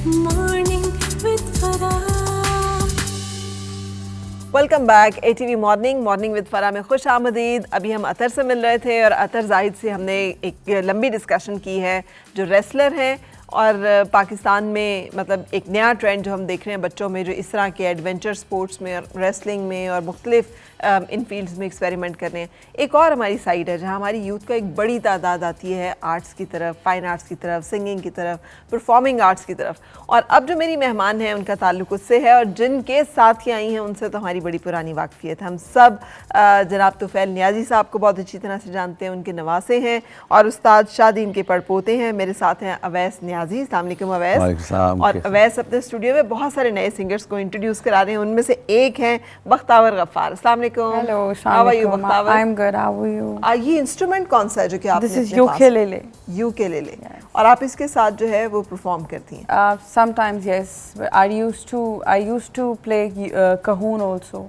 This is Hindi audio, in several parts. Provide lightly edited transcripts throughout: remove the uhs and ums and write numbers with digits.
Morning with Farah. Welcome back ATV morning with फरा में खुश आमदीद। अभी हम अतर से मिल रहे थे और अतर जाहिद से हमने एक लंबी डिस्कशन की है जो रेसलर हैं और पाकिस्तान में मतलब एक नया ट्रेंड जो हम देख रहे हैं बच्चों में जो इस तरह के एडवेंचर स्पोर्ट्स में और रेसलिंग में और मुख्तलिफ इन फील्ड्स में एक्सपेरिमेंट कर रहे हैं। एक और हमारी साइड है जहाँ हमारी यूथ का एक बड़ी तादाद आती है आर्ट्स की तरफ, फाइन आर्ट्स की तरफ, सिंगिंग की तरफ, परफॉर्मिंग आर्ट्स की तरफ। और अब जो मेरी मेहमान हैं उनका ताल्लुक उससे है और जिनके साथ ही आई हैं उनसे तो हमारी बड़ी पुरानी वाकफियत है। हम सब जनाब तुफैल नियाजी साहब को बहुत अच्छी तरह से जानते हैं, उनके नवासे हैं और उस्ताद शादीन के पड़पोते हैं। मेरे साथ हैं अवैस नियाजी। अस्सलाम वालेकुम अवैस। और अवैस अपने स्टूडियो में बहुत सारे नए सिंगर्स को इंट्रोड्यूस करा रहे हैं, उनमें से एक हैं बख्तावर गफ्फार। अस्सलाम वालेकुम। Hello, How are you, Bakhtawar? I'm good. How are you? ये इंस्ट्रूमेंट कौन सा है जो कि आपने This is अपने पास- ukulele. यूकेलेले। Yes. और आप इसके साथ जो है वो परफॉर्म करती हैं। Sometimes yes, but I used to play cajon also.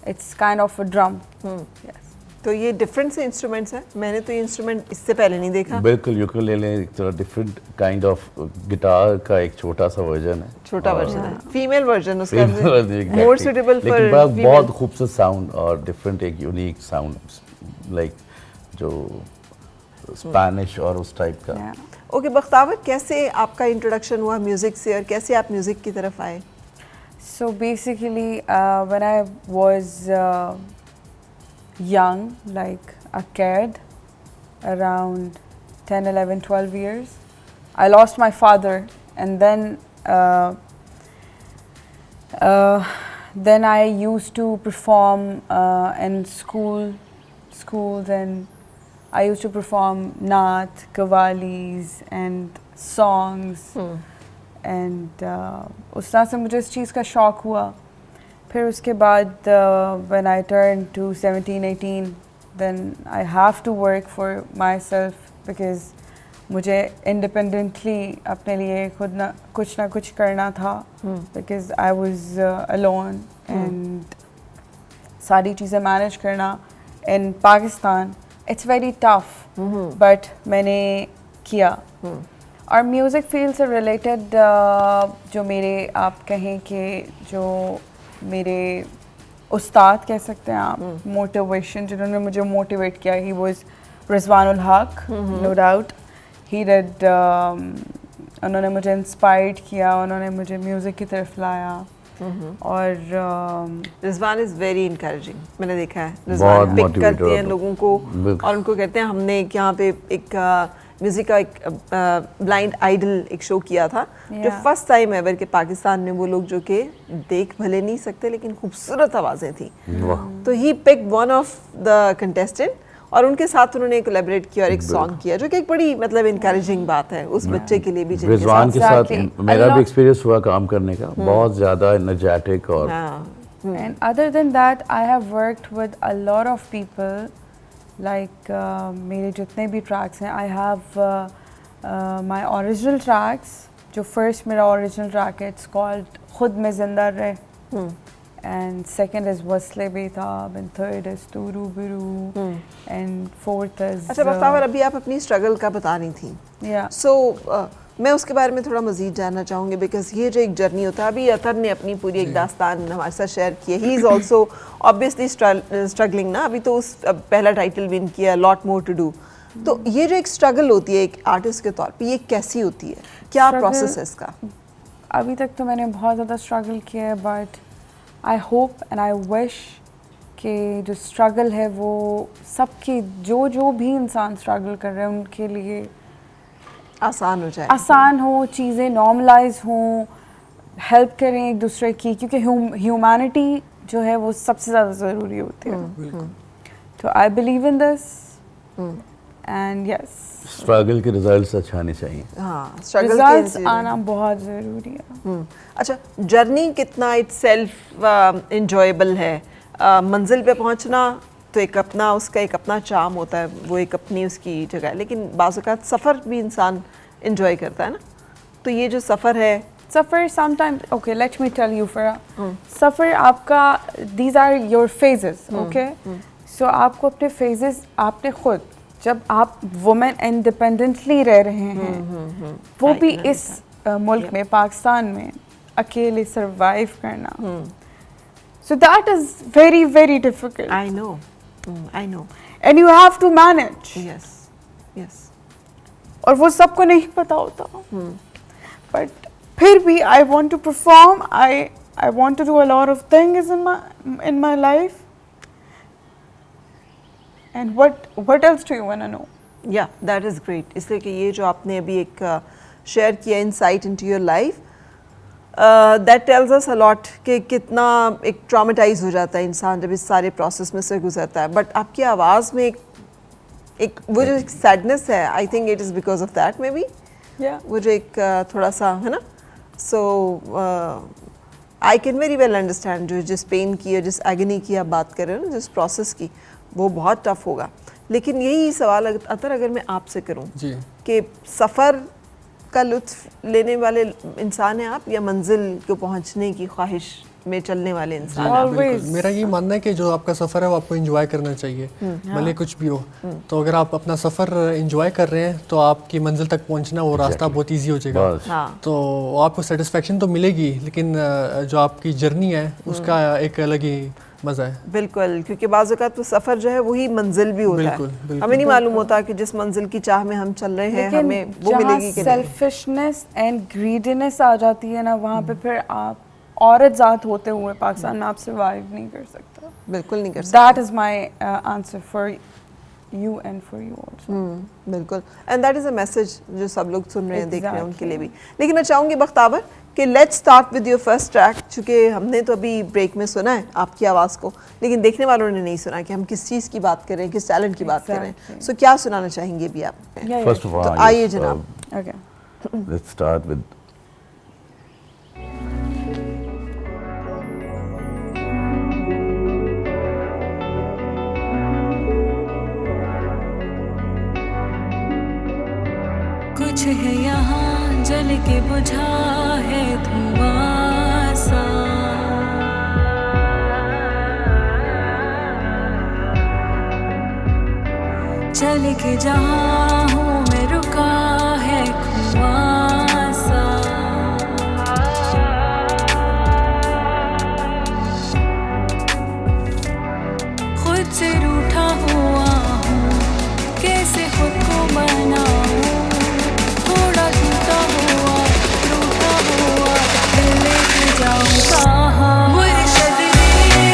It's kind of a drum. Yes. तो ये डिफरेंट से इंस्ट्रूमेंट्स हैं। मैंने तो ये इंस्ट्रूमेंट इससे पहले नहीं देखा। बिल्कुल यूकेलेले एक तरह डिफरेंट काइंड ऑफ गिटार का एक छोटा सा वर्जन है। छोटा वर्जन है, फीमेल वर्जन उसका Exactly. मोर सूटेबल फॉर लेकिन बहुत खूबसूरत साउंड और डिफरेंट एक यूनिक साउंड लाइक जो स्पेनिश और उस टाइप का। Yeah. ओके बख्तावर, कैसे आपका इंट्रोडक्शन हुआ म्यूजिक से और कैसे आप म्यूजिक की तरफ आए? So basically, when I was young, like a kid, around 10, 11, 12 years, I lost my father, and then I used to perform in schools, and I used to perform naat, qawwalis, and songs. And उस तरह से मुझे इस चीज़ का शौक़ हुआ। फिर उसके बाद when I turned to 17, 18, then I have to work for myself because मुझे independently अपने लिए खुद ना कुछ करना था because I was alone and सारी चीज़ें मैनेज करना in Pakistan it's very tough but मैंने किया। और म्यूज़िक फील्ड से रिलेटेड जो मेरे आप कहें कि जो मेरे उस्ताद कह सकते हैं आप, मोटिवेशन जिन्होंने मुझे मोटिवेट किया, ही वाज रिजवानुल हक, नो डाउट। ही डिड उन्होंने मुझे इंस्पायर्ड किया, उन्होंने मुझे म्यूज़िक की तरफ लाया। और रिजवान इज़ वेरी इंकरेजिंग। मैंने देखा है बहुत रिजवान पिक motivate करती हैं होता। लोगों को और उनको कहते हैं हमने यहाँ पे एक म्यूज़िक का एक ब्लाइंड आइडल एक शो किया था जो फर्स्ट टाइम एवर के पाकिस्तान में वो लोग जो कि देख भले नहीं सकते लेकिन खूबसूरत आवाज़ें थी। तो he pick one of the contestant और उनके साथ उन्होंने कोलैबोरेट किया और एक सॉन्ग किया जो कि एक बड़ी मतलब इनकरेजिंग बात है उस बच्चे के लिए भी जिनके रिजवान के Exactly. साथ मेरा भी एक्सपीरियंस हुआ काम करने का, बहुत ज़्यादा एनर्जेटिक और And other than that, I have worked with a lot of people. Like मेरे जितने भी tracks हैं, I have my original tracks. जो first मेरा original track है, it's called खुद में जिंदा रह. And second is Wasle Betab, and third is Turu Biru, and fourth is. अच्छा बख्तावर, अभी आप अपनी स्ट्रगल का बता रही थी। Yeah. सो मैं उसके बारे में थोड़ा मज़ीद जानना चाहूँगी बिकॉज ये जो एक जर्नी होता है, अभी अतर ने अपनी पूरी एक दास्तान हमारे साथ शेयर की है। He is also obviously struggling ना, अभी तो उस पहला टाइटल विन किया, लॉट मोर टू डू। तो ये जो एक स्ट्रगल होती है एक आर्टिस्ट के तौर पे, ये कैसी होती है, क्या प्रोसेस है इसका? अभी तक तो मैंने बहुत ज़्यादा स्ट्रगल किया है, but I hope and I wish कि जो स्ट्रगल है वो सबकी जो भी इंसान स्ट्रगल कर रहे हैं उनके लिए आसान हो जाए, आसान हो, चीज़ें नॉर्मलाइज हों, हेल्प करें एक दूसरे की, क्योंकि ह्यूमैनिटी जो है वो सबसे ज़्यादा ज़रूरी होती है। तो I believe in this and yes, struggle के रिजल्ट्स अच्छे आने चाहिए। हाँ, स्ट्रगल रिजल्ट्स आना बहुत ज़रूरी है। अच्छा, जर्नी कितना इटसेल्फ एंजॉयबल है? मंजिल पे पहुंचना तो एक अपना उसका एक अपना चार्म होता है, वो एक अपनी उसकी जगह है, लेकिन बाज़ औक़ात सफ़र भी इंसान एंजॉय करता है ना। तो ये जो सफ़र है, सफ़र sometimes, okay let me tell you Farah, सफ़र आपका, these are your phases, okay. So आपको अपने फेजेस, आपने खुद जब आप वुमेन इंडिपेंडेंटली रह रहे हैं, वो भी इस मुल्क में, पाकिस्तान में अकेले सरवाइव करना, so that is very very difficult. I know. I know. And you have to manage. Yes. Yes. और वो सबको नहीं पता होता. But फिर भी I want to perform. I want to do a lot of things in my life. And what else do you want to know? Yeah, that is great. इसलिए कि ये जो आपने अभी एक शेयर किया insight into your life, that tells us a lot कि कितना एक ट्रॉमेटाइज हो जाता है इंसान जब इस सारे प्रोसेस में से गुजरता है. बट आपकी आवाज़ में एक वो जो सैडनेस है, I think it is because of that maybe. वो जो एक थोड़ा सा है ना, so I can very well understand जो जिस पेन की या जिस एगनी की आप बात कर रहे हो ना, जिस प्रोसेस की, वो बहुत टफ होगा. लेकिन यही सवाल अगर मैं आपसे करूं कि सफ़र का लुत्फ लेने वाले इंसान हैं आप, या मंजिल को पहुंचने की ख्वाहिश में चलने वाले इंसान? मेरा ये मानना है कि जो आपका सफ़र है वो आपको एंजॉय करना चाहिए, भले कुछ भी हो. तो अगर आप अपना सफ़र एंजॉय कर रहे हैं तो आपकी मंजिल तक पहुंचना वो रास्ता बहुत इजी हो जाएगा. तो आपको सेटिस्फेक्शन तो मिलेगी, लेकिन जो आपकी जर्नी है उसका एक अलग ही मज़ा है. बिल्कुल, क्योंकि बाज़ औक़ात तो सफ़र जो है वही मंजिल भी होता है. हमें नहीं मालूम होता कि जिस मंजिल की चाह में हम चल रहे हैं हमें वो मिलेगी कि नहीं. सेल्फिशनेस एंड ग्रीडीनेस आ जाती है ना, वहाँ पे फिर आप औरत ज़ात होते हुए पाकिस्तान में आप सर्वाइव नहीं कर सकता. बिल्कुल नहीं कर सकता. That is my answer for you and for you also. बिल्कुल, and that is a message जो सब लोग सुन रहे हैं, देख रहे हैं, उनके लिए भी. लेकिन मैं चाहूँगी बख्तावर कि let's start with your first track, चूँकि हमने तो अभी ब्रेक में सुना है आपकी आवाज़ को, लेकिन देखने वालों ने नहीं सुना कि हम किस चीज़ की बात कर रहे हैं, किस टैलेंट की बात कर रहे हैं. सो क्या सुनाना चाहेंगे अभी आप? फर्स्ट ऑफ ऑल आइए जनाब. लेट्स स्टार्ट विद कुछ है यहाँ जल के बुझा है धुआं सा, चल के जहाँ हूँ मैं रुका है कुआं सा. खुद से रूठा हुआ हूँ, कैसे खुद को मनाऊं, थोड़ा टूटा हुआ दिल लेके जाऊं कहाँ. मुर्शिद रे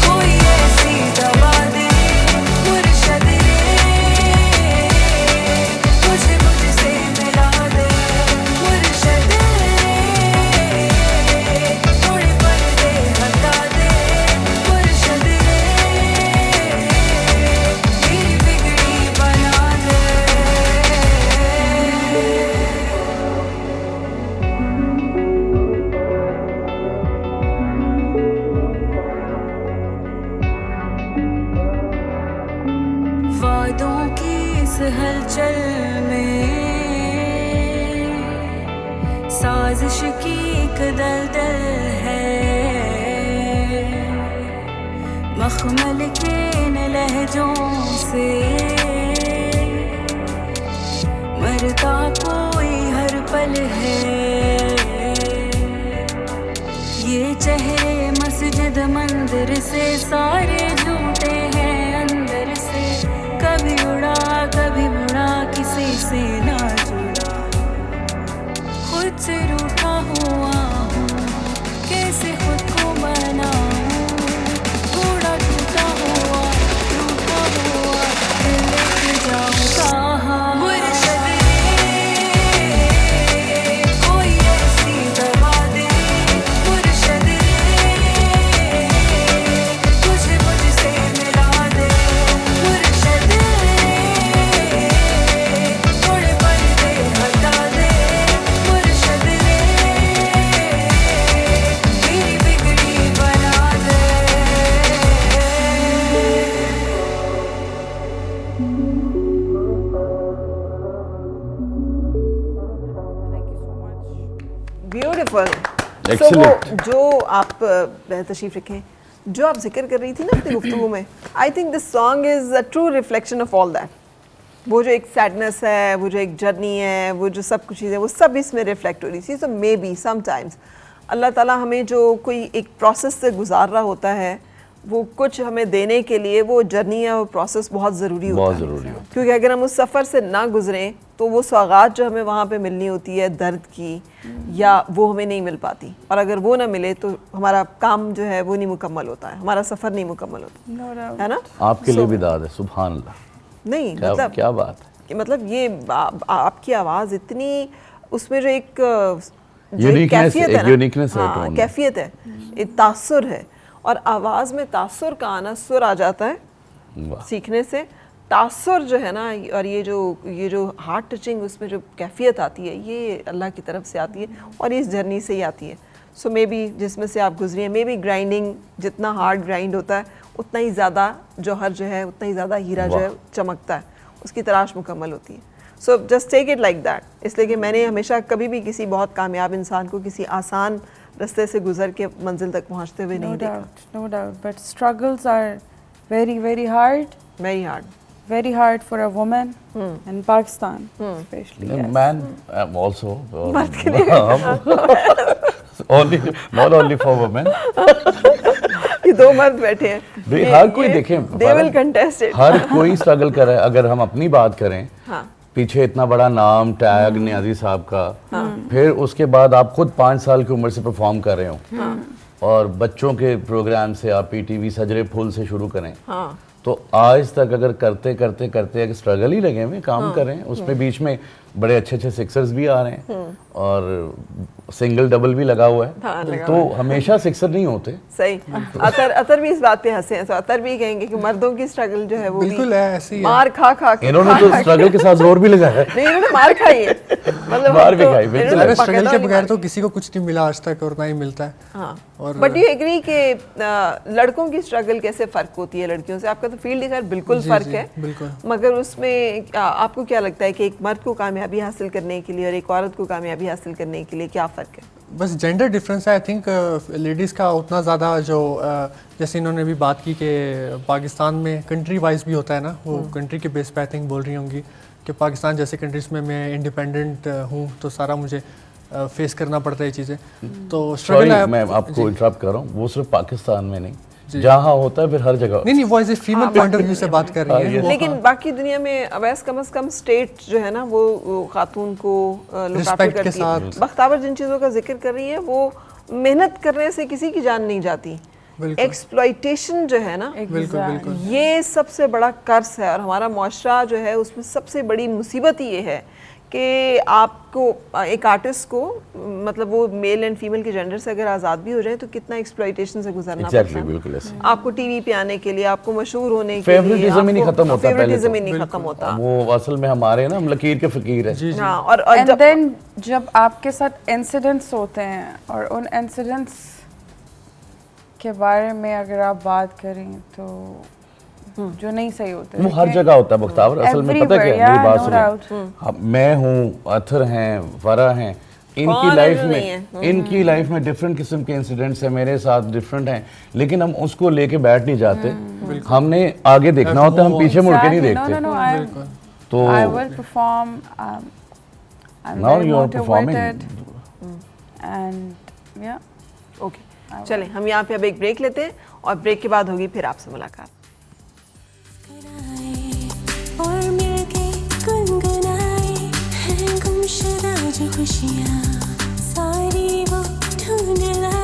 कोई ऐसी दवा दे, मुर्शिद रे तुझे मुझसे मिला दे, मुर्शिद रे थोड़े पर्दे हटा दे, मुर्शिद रे मेरी बिगड़ी बना दे. वादों की इस हलचल में साजिश की एक दलदल है, मखमल के इन लहजों से मरता कोई हर पल है. ये चेहरे मस्जिद मंदिर से सारे झूठे हैं अंदर से, कभी उड़ा कभी मुड़ा किसी से ना जुड़ा. खुद से रूठा हुआ हूँ, कैसे खुद को मनाऊं, थोड़ा टूटा हुआ दिल लेके जाऊं कहाँ. मुर्शिद रे कोई ऐसी दवा दे, मुर्शिद रे तुझे मुझसे मिला दे, मुर्शिद रे थोड़े पर्दे हटा दे, मुर्शिद रे मेरी बिगड़ी बना दे. ब्यूटीफुल. Excellent. जो आप तशरीफ रखें, जो आप जिक्र कर रही थी ना अपनी गुफ्तगू में, I think this song is a true reflection of all that. वो जो एक सैडनेस है, वो जो एक जर्नी है, वो जो सब कुछ चीज़ें, वो सब इसमें रिफ्लेक्ट हो रही थी। तो मे बी समटाइम्स अल्लाह ताला हमें जो कोई एक प्रोसेस से गुजार रहा होता है, वो कुछ हमें देने के लिए वो जर्नी या वो प्रोसेस बहुत ज़रूरी होता है। बहुत ज़रूरी होता है, क्योंकि अगर हम उस सफ़र से ना गुजरें तो वो सौगात जो हमें वहाँ पे मिलनी होती है दर्द की, या वो हमें नहीं मिल पाती, और अगर वो ना मिले तो हमारा काम जो है वो नहीं मुकम्मल होता है, हमारा सफ़र नहीं मुकम्मल होता है ना। आपके लिए भी दाद है, सुभान अल्लाह। नहीं मतलब क्या बात है कि मतलब ये आपकी आवाज़ इतनी, उसमें जो एक यूनिकनेस है, यूनिकनेस है, हाँ, कैफियत है, एक तासुर है, और आवाज़ में तासुर का आना, सुर आ जाता है सीखने से, तासुर जो है ना, और ये जो हार्ट टचिंग उसमें जो कैफियत आती है, ये अल्लाह की तरफ से आती है और इस जर्नी से ही आती है। सो मे बी जिसमें से आप गुजरी हैं, मे बी ग्राइंडिंग, जितना हार्ड ग्राइंड होता है उतना ही ज़्यादा जौहर जो है, उतना ही ज़्यादा हीरा जो है चमकता है, उसकी तराश मुकम्मल होती है। So just take it like that. इसलिए कि मैंने हमेशा कभी भी किसी बहुत कामयाब इंसान को किसी आसान रास्ते से गुजर के मंजिल तक पहुंचते हुए नहीं देखा। No doubt, but struggles are very, very hard. Very hard. Very hard for a woman in Pakistan, especially. Yes. Man also. Only, not only for women. ये दो मर्द बैठे हैं, हर कोई देखें, they will contest it. हर कोई स्ट्रगल कर रहा है। अगर हम अपनी बात करें, हाँ, पीछे इतना बड़ा नाम टैग नियाज़ी साहब का, फिर उसके बाद आप खुद 5 साल की उम्र से परफॉर्म कर रहे हो, और बच्चों के प्रोग्राम से आप पीटीवी सजरे फूल से शुरू करें, हाँ, तो आज तक अगर करते करते करते एक स्ट्रगल ही लगे हुए काम कर रहे हैं, उसमें बीच में बड़े अच्छे अच्छे सिक्सर्स भी आ रहे हैं और सिंगल डबल भी लगा हुआ है, हाँ, लगा तो हमेशा सिक्सर नहीं होते। सही। अतर भी इस बात पे हंसे हैं, तो अतर भी कहेंगे कि मर्दों की स्ट्रगल जो है वो बिल्कुल भी है, ऐसी है। मार खा के, इन्होंने तो स्ट्रगल के साथ जोर भी लगाया है। नहीं, इन्होंने मार खाई है, मतलब मार भी खाई, बिल्कुल। अरे स्ट्रगल के बगैर तो किसी को कुछ नहीं मिला आज तक, और ना ही मिलता है। हाँ, और बट यू एग्री कि लड़कों की स्ट्रगल कैसे फर्क होती है लड़कियों से? आपका तो फील्ड ही खैर बिल्कुल फर्क है, बिल्कुल। मगर उसमें आपको क्या लगता है कि एक मर्द को कामयाबी हासिल करने के लिए और एक औरत को कामयाबी हासिल करने के लिए क्या फ़र्क है? बस जेंडर डिफरेंस है। आई थिंक लेडीज़ का उतना ज़्यादा जो जैसे इन्होंने भी बात की कि पाकिस्तान में कंट्री वाइज भी होता है ना, वो कंट्री के बेस पे आई थिंक बोल रही होंगी कि पाकिस्तान जैसे कंट्रीज़ में मैं इंडिपेंडेंट हूँ, तो सारा मुझे फेस करना पड़ता है ये चीज़ें, तो स्ट्रगल है। मैं आपको इंटरप्ट कर रहा हूँ, वो सिर्फ पाकिस्तान में नहीं, जहाँ होता है फिर हर जगह। नहीं, वो as a female point of view से बात कर रही है। लेकिन बाकी दुनिया में अवैस कम से कम स्टेट जो है ना, वो खातून को रिस्पेक्ट के साथ, बख्तावर जिन चीज़ों का जिक्र कर रही है, वो मेहनत करने से किसी की जान नहीं जाती। एक्सप्लॉइटेशन जो है ना, बिल्कुल, ये सबसे बड़ा कर्ज है, और हमारा मुआशरा जो है उसमें सबसे बड़ी मुसीबत ये है कि आपको एक आर्टिस्ट को, मतलब वो मेल एंड फीमेल के जेंडर से अगर आज़ाद भी हो जाए तो कितना एक्सप्लॉइटेशन से गुजरना पड़ता है। बिल्कुल ऐसे। आपको टीवी पे आने के लिए, आपको मशहूर होने के लिए, फेवरेटिज्म ही नहीं खत्म होता, फेवरेटिज्म ही नहीं खत्म होता। वो असल में हमारे ना, हम लकीर के फकीर हैं। हाँ, और एंड देन जब आपके साथ इंसिडेंट्स होते हैं, और उन इंसिडेंट्स के बारे में अगर आप बात करें तो जो नहीं सही होते, वो हर जगह होता है बख्तावर। असल में पता क्या है, मेरी बात सुनिए, मैं हूँ, अथर हैं, फरा हैं, इनकी लाइफ में डिफरेंट किस्म के इंसिडेंट्स हैं, मेरे साथ डिफरेंट हैं, लेकिन हम उसको लेके बैठ नहीं जाते। हमने आगे देखना होता है, हम पीछे मुड़ के नहीं देखते। तो I will perform. I'm Now very you are performing. motivated. And yeah. Okay, चलें हम यहाँ पे अब एक ब्रेक लेते हैं, और ब्रेक के बाद होगी फिर आपसे मुलाकात। और मिलके गुनगुनाए हैं गुमशुदा जो खुशियाँ, सारी वो ढूंढ लाए।